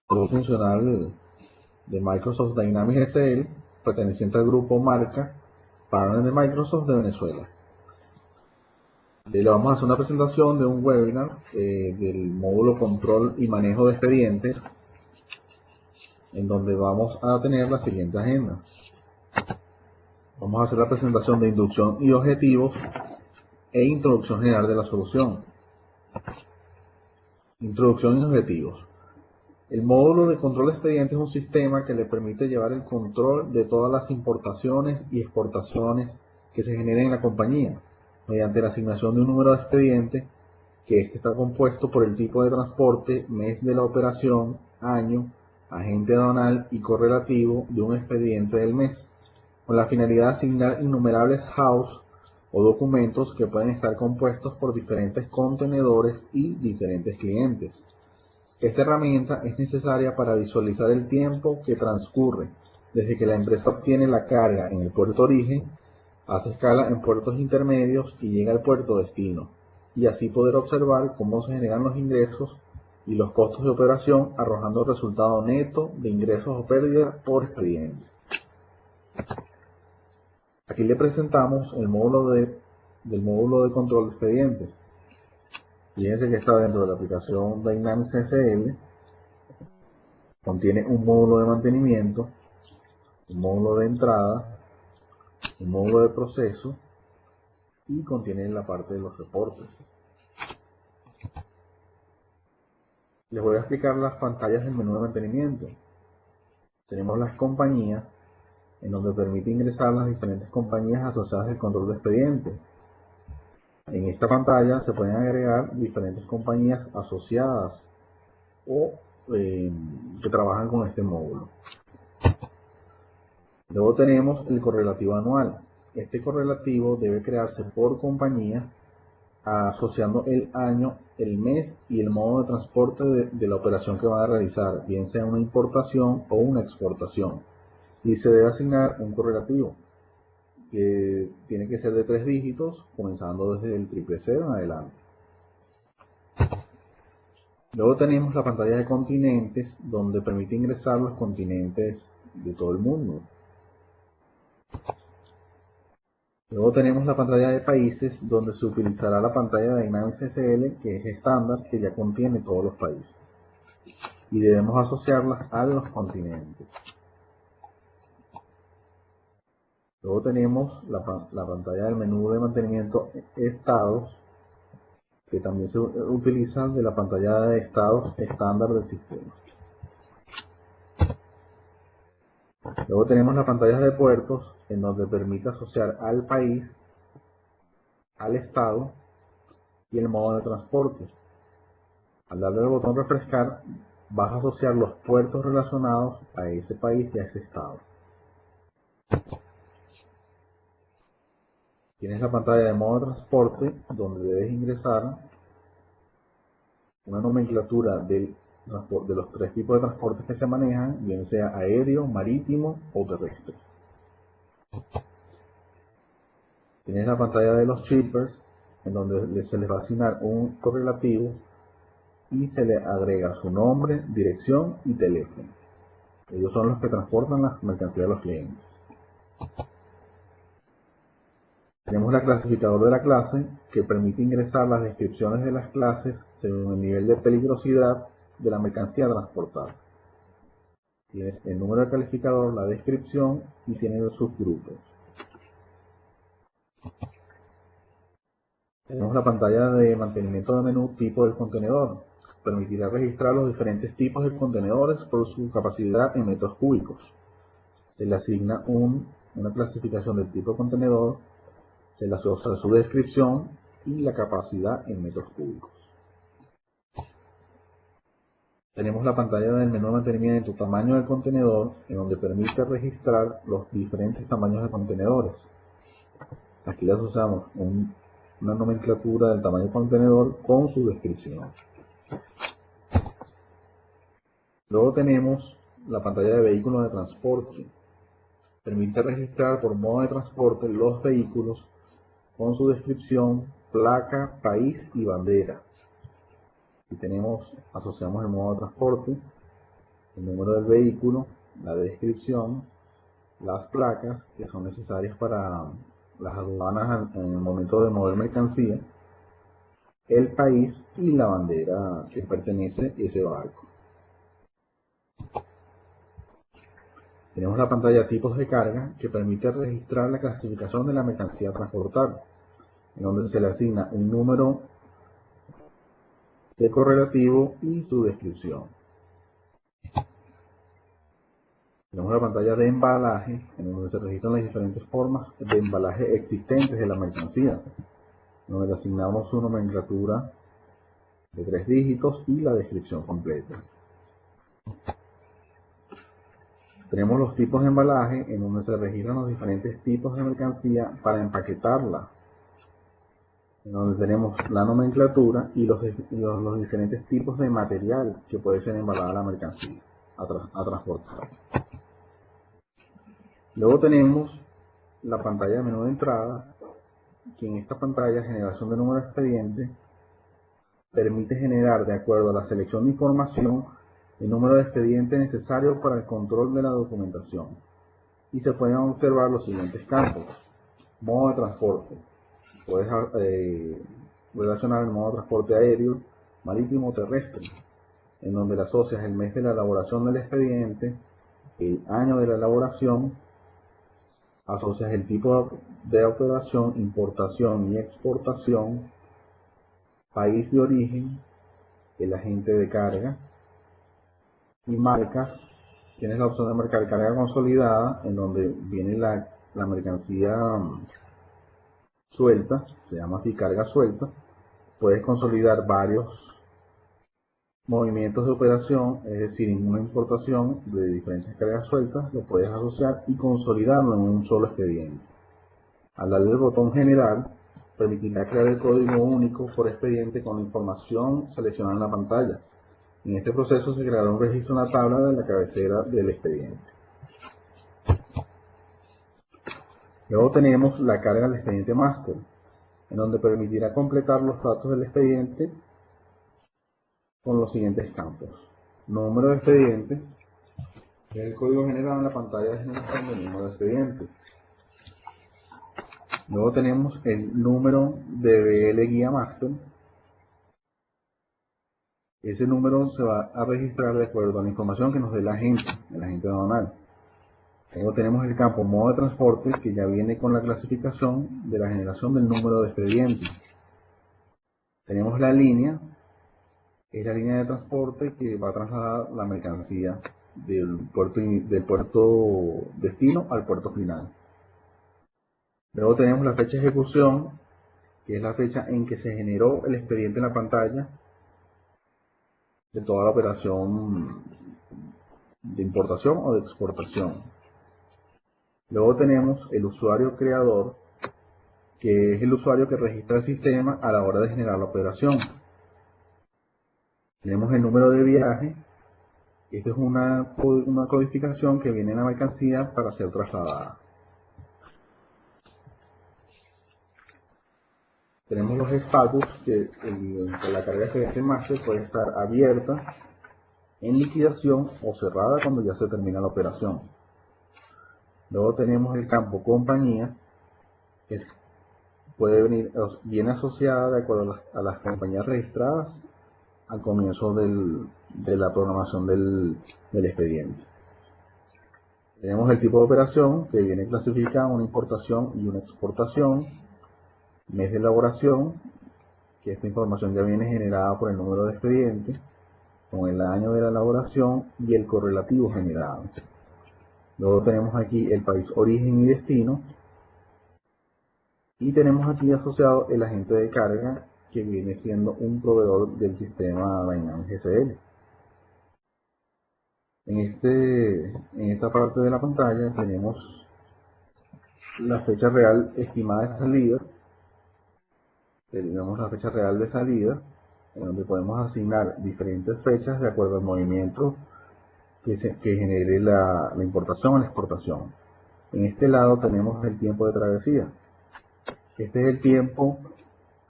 grupo funcional de Microsoft Dynamics SL, perteneciente al grupo Marca, partner de Microsoft de Venezuela. Le vamos a hacer una presentación de un webinar del módulo control y manejo de expedientes, en donde vamos a tener la siguiente agenda. Vamos a hacer la presentación de inducción y objetivos e introducción general de la solución. Introducción y objetivos. El módulo de control de expedientes es un sistema que le permite llevar el control de todas las importaciones y exportaciones que se generen en la compañía, mediante la asignación de un número de expediente, que este está compuesto por el tipo de transporte, mes de la operación, año, agente aduanal y correlativo de un expediente del mes, con la finalidad de asignar innumerables house o documentos que pueden estar compuestos por diferentes contenedores y diferentes clientes. Esta herramienta es necesaria para visualizar el tiempo que transcurre desde que la empresa obtiene la carga en el puerto origen, hace escala en puertos intermedios y llega al puerto destino, y así poder observar cómo se generan los ingresos y los costos de operación, arrojando el resultado neto de ingresos o pérdidas por expediente. Aquí le presentamos el módulo del módulo de control de expedientes. Fíjense que está dentro de la aplicación Dynamics SL. Contiene un módulo de mantenimiento, un módulo de entrada, un módulo de proceso y contiene la parte de los reportes. Les voy a explicar las pantallas del menú de mantenimiento. Tenemos las compañías, en donde permite ingresar las diferentes compañías asociadas al control de expedientes. En esta pantalla se pueden agregar diferentes compañías asociadas o que trabajan con este módulo. Luego tenemos el correlativo anual. Este correlativo debe crearse por compañía, asociando el año, el mes y el modo de transporte de la operación que van a realizar, bien sea una importación o una exportación. Y se debe asignar un correlativo que tiene que ser de 3 dígitos, comenzando desde el 000 en adelante. Luego tenemos la pantalla de continentes, donde permite ingresar los continentes de todo el mundo. Luego tenemos la pantalla de países, donde se utilizará la pantalla de Dynamics SL, que es estándar, que ya contiene todos los países. Y debemos asociarlas a los continentes. Luego tenemos la pantalla del menú de mantenimiento estados, que también se utiliza de la pantalla de estados estándar del sistema. Luego tenemos las pantallas de puertos, en donde permite asociar al país, al estado y el modo de transporte. Al darle al botón refrescar, vas a asociar los puertos relacionados a ese país y a ese estado. Tienes la pantalla de modo de transporte, donde debes ingresar una nomenclatura de los 3 tipos de transportes que se manejan, bien sea aéreo, marítimo o terrestre. Tienes la pantalla de los shippers, en donde se les va a asignar un correlativo y se le agrega su nombre, dirección y teléfono. Ellos son los que transportan las mercancías de los clientes. Tenemos la clasificador de la clase, que permite ingresar las descripciones de las clases según el nivel de peligrosidad de la mercancía transportada. Tienes el número de calificador, la descripción y tiene los subgrupos. Tenemos la pantalla de mantenimiento de menú tipo del contenedor. Permitirá registrar los diferentes tipos de contenedores por su capacidad en metros cúbicos. Se le asigna una clasificación del tipo de contenedor, se le asocia su descripción y la capacidad en metros cúbicos. Tenemos la pantalla del menú de mantenimiento tamaño del contenedor, en donde permite registrar los diferentes tamaños de contenedores. Aquí le asociamos una nomenclatura del tamaño del contenedor con su descripción. Luego tenemos la pantalla de vehículos de transporte. Permite registrar por modo de transporte los vehículos con su descripción, placa, país y bandera. Aquí asociamos el modo de transporte. el número del vehículo, la descripción, las placas que son necesarias para las aduanas en el momento de mover mercancía, el país y la bandera que pertenece a ese barco. Tenemos la pantalla tipos de carga que permite registrar la clasificación de la mercancía a transportar, en donde se le asigna un número de correlativo y su descripción. Tenemos la pantalla de embalaje, en donde se registran las diferentes formas de embalaje existentes de la mercancía, donde le asignamos su nomenclatura de 3 dígitos y la descripción completa. Tenemos los tipos de embalaje, en donde se registran los diferentes tipos de mercancía para empaquetarla, en donde tenemos la nomenclatura y los diferentes tipos de material que puede ser embalada la mercancía a transportar. Luego tenemos la pantalla de menú de entrada, que en esta pantalla, generación de número de expediente, permite generar, de acuerdo a la selección de información, el número de expediente necesario para el control de la documentación. Y se pueden observar los siguientes campos. Modo de transporte. Puedes relacionar el modo de transporte aéreo, marítimo o terrestre, en donde le asocias el mes de la elaboración del expediente, el año de la elaboración, asocias el tipo de operación, importación y exportación, país de origen, el agente de carga y marcas. Tienes la opción de marcar carga consolidada, en donde viene la mercancía suelta, se llama así carga suelta. Puedes consolidar varios movimientos de operación, es decir, en una importación de diferentes cargas sueltas, lo puedes asociar y consolidarlo en un solo expediente. Al darle el botón general, permitirá crear el código único por expediente con la información seleccionada en la pantalla. En este proceso se creará un registro en la tabla de la cabecera del expediente. Luego tenemos la carga del expediente master, en donde permitirá completar los datos del expediente con los siguientes campos. Número de expediente, que es el código generado en la pantalla de generación del número de expediente. Luego tenemos el número de BL guía master. Ese número se va a registrar de acuerdo a la información que nos dé el agente aduanal. Luego tenemos el campo modo de transporte, que ya viene con la clasificación de la generación del número de expediente. Tenemos la línea, que es la línea de transporte que va a trasladar la mercancía del puerto destino al puerto final. Luego tenemos la fecha de ejecución, que es la fecha en que se generó el expediente en la pantalla de toda la operación de importación o de exportación. Luego tenemos el usuario creador, que es el usuario que registra el sistema a la hora de generar la operación. Tenemos el número de viaje. Esta es una codificación que viene en la mercancía para ser trasladada. Tenemos los estatus, que la carga de expediente master puede estar abierta, en liquidación o cerrada cuando ya se termina la operación. Luego tenemos el campo compañía, que viene asociada de acuerdo a las compañías registradas al comienzo de la programación del expediente. Tenemos el tipo de operación, que viene clasificada una importación y una exportación. Mes de elaboración, que esta información ya viene generada por el número de expediente, con el año de la elaboración y el correlativo generado. Luego tenemos aquí el país origen y destino, y tenemos aquí asociado el agente de carga, que viene siendo un proveedor del sistema Dynamics SL. En esta parte de la pantalla tenemos la fecha real estimada de salida. Tenemos la fecha real de salida, en donde podemos asignar diferentes fechas de acuerdo al movimiento que genere la importación o la exportación. En este lado tenemos el tiempo de travesía. Este es el tiempo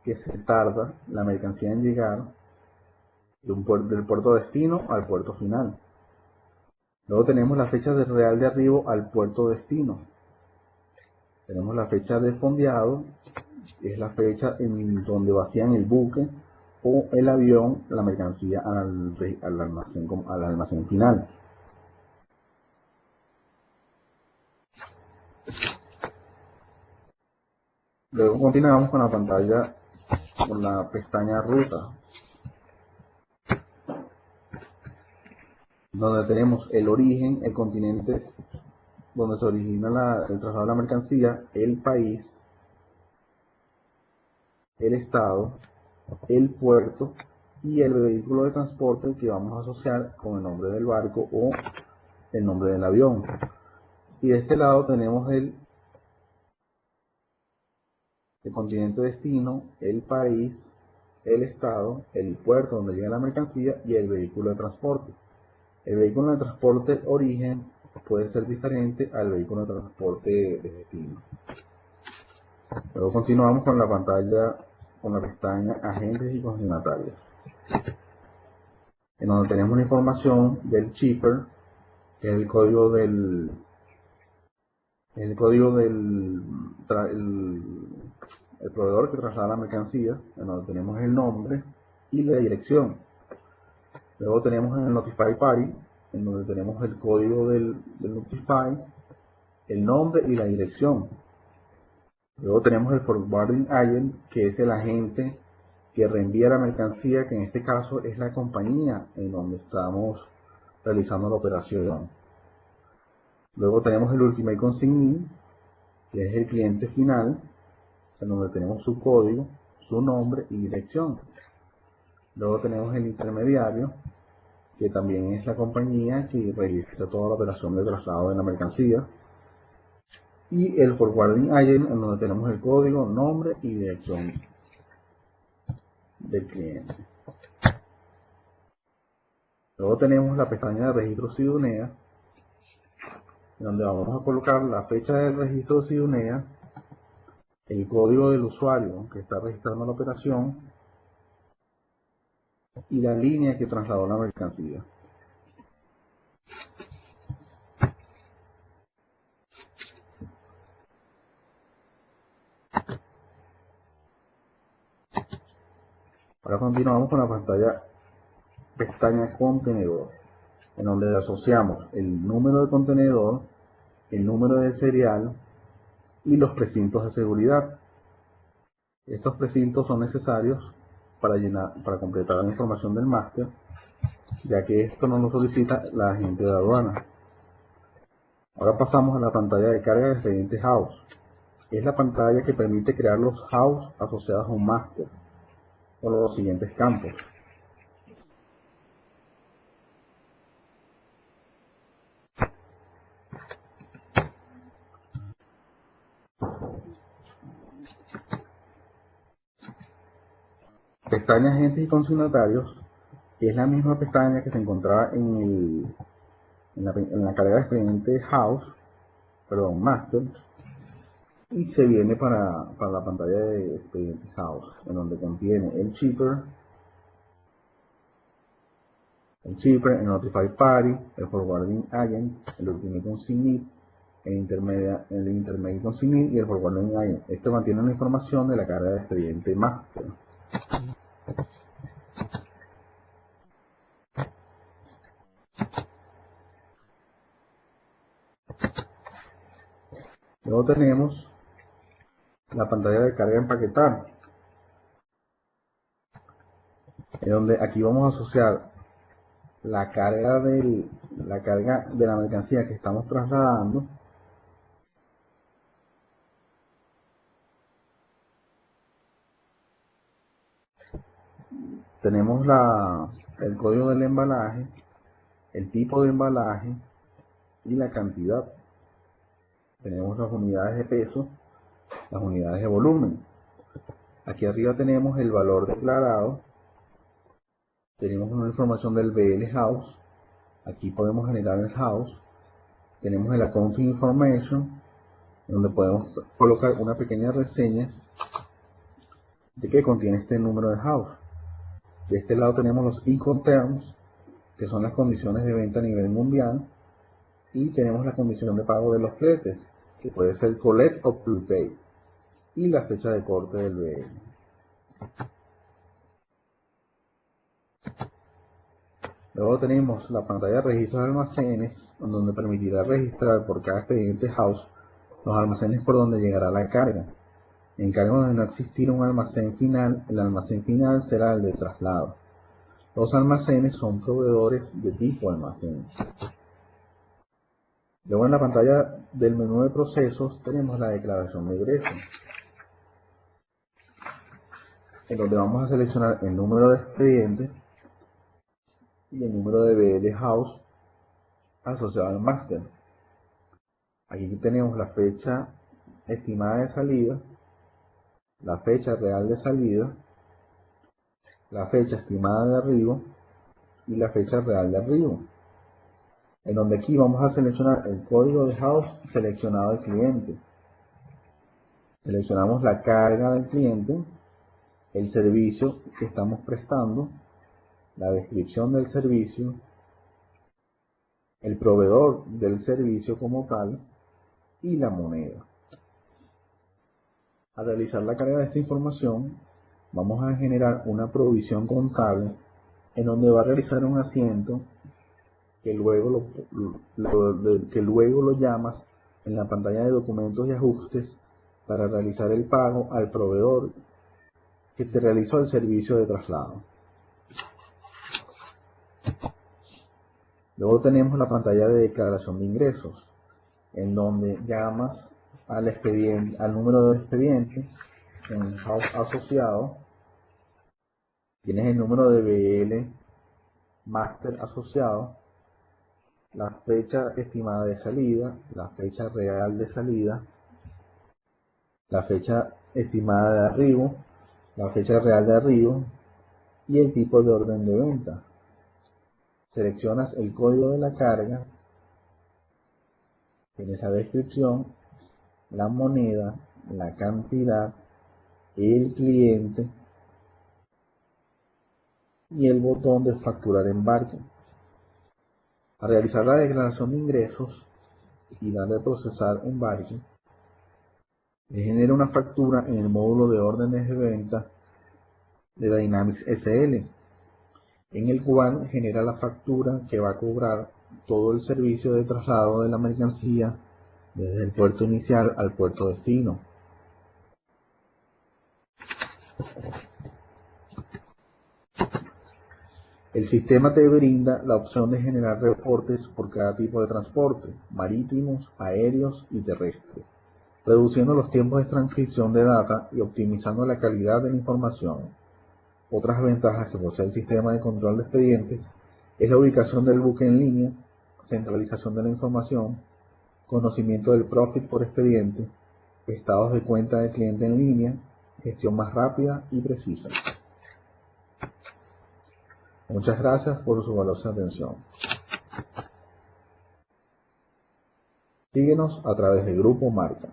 que se tarda la mercancía en llegar del puerto destino al puerto final. Luego tenemos la fecha de real de arribo al puerto destino. Tenemos la fecha de fondeado, que es la fecha en donde vacían el buque o el avión, la mercancía al almacén final. Luego continuamos con la pantalla, con la pestaña ruta, donde tenemos el origen, el continente donde se origina el traslado de la mercancía, el país, el estado, el puerto y el vehículo de transporte que vamos a asociar con el nombre del barco o el nombre del avión. Y de este lado tenemos el continente destino, el país, el estado, el puerto donde llega la mercancía y el vehículo de transporte. El vehículo de transporte origen puede ser diferente al vehículo de transporte de destino. Luego continuamos con la pantalla, con la pestaña agentes y consignatarios, en donde tenemos la información del shipper, que es el código del el proveedor que traslada la mercancía, en donde tenemos el nombre y la dirección. Luego tenemos el Notify Party, en donde tenemos el código del Notify, el nombre y la dirección. Luego tenemos el Forwarding Agent, que es el agente que reenvía la mercancía, que en este caso es la compañía en donde estamos realizando la operación. Luego tenemos el Ultimate Consignee, que es el cliente final, en donde tenemos su código, su nombre y dirección. Luego tenemos el intermediario, que también es la compañía que realiza toda la operación de traslado de la mercancía. Y el Forwarding Agent, en donde tenemos el código, nombre y dirección del cliente. Luego tenemos la pestaña de registro SIDUNEA, donde vamos a colocar la fecha del registro SIDUNEA, el código del usuario que está registrando la operación y la línea que trasladó la mercancía. Ahora continuamos con la pestaña contenedor, en donde asociamos el número de contenedor, el número de serial y los precintos de seguridad. Estos precintos son necesarios para completar la información del máster, ya que esto no lo solicita la agente de aduana. Ahora pasamos a la pantalla de carga de expediente house. Es la pantalla que permite crear los house asociados a un máster con los siguientes campos. Pestaña agentes y consignatarios es la misma pestaña que se encontraba en la carga de expediente house, perdón, master, y se viene para la pantalla de expediente house, en donde contiene el shipper, el Notify Party, el Forwarding Agent, el Ultimate Consignee, el Intermediate Consignee y el Forwarding Agent. Esto mantiene la información de la carga de expediente master. Luego tenemos la pantalla de carga empaquetar, en donde aquí vamos a asociar la carga de la mercancía que estamos trasladando tenemos el código del embalaje, el tipo de embalaje y la cantidad. Tenemos las unidades de peso, las unidades de volumen. Aquí arriba tenemos el valor declarado, tenemos una información del BL House, aquí podemos generar el House, tenemos el Accounting Information, donde podemos colocar una pequeña reseña de qué contiene este número de House. De este lado tenemos los Incoterms, que son las condiciones de venta a nivel mundial, Y tenemos la condición de pago de los fletes, que puede ser collect o prepay, y la fecha de corte del BL. Luego tenemos la pantalla de registro de almacenes, donde permitirá registrar por cada expediente house los almacenes por donde llegará la carga. En caso de no existir un almacén final, el almacén final será el de traslado. Los almacenes son proveedores de tipo almacén. Luego en la pantalla del menú de procesos tenemos la declaración de ingresos, en donde vamos a seleccionar el número de expediente y el número de BL house asociado al máster. Aquí tenemos la fecha estimada de salida, la fecha real de salida, la fecha estimada de arribo y la fecha real de arribo. En donde aquí vamos a seleccionar el código de house seleccionado del cliente. Seleccionamos la carga del cliente, el servicio que estamos prestando, la descripción del servicio, el proveedor del servicio como tal y la moneda. Al realizar la carga de esta información, vamos a generar una provisión contable en donde va a realizar un asiento que luego lo llamas en la pantalla de documentos y ajustes para realizar el pago al proveedor que te realizó el servicio de traslado. Luego tenemos la pantalla de declaración de ingresos, en donde llamas al expediente, al número de expediente en house asociado, tienes el número de BL master asociado, la fecha estimada de salida, la fecha real de salida, la fecha estimada de arribo, la fecha real de arribo y el tipo de orden de venta. Seleccionas el código de la carga, tienes la descripción, la moneda, la cantidad, el cliente y el botón de facturar embarque. Al realizar la declaración de ingresos y darle a procesar embarque, le genera una factura en el módulo de órdenes de venta de Dynamics SL, en el cual genera la factura que va a cobrar todo el servicio de traslado de la mercancía desde el puerto inicial al puerto destino. El sistema te brinda la opción de generar reportes por cada tipo de transporte, marítimos, aéreos y terrestres, reduciendo los tiempos de transcripción de data y optimizando la calidad de la información. Otras ventajas que posee el sistema de control de expedientes es la ubicación del buque en línea, centralización de la información, conocimiento del profit por expediente, estados de cuenta del cliente en línea, gestión más rápida y precisa. Muchas gracias por su valiosa atención. Síguenos a través del Grupo Marca.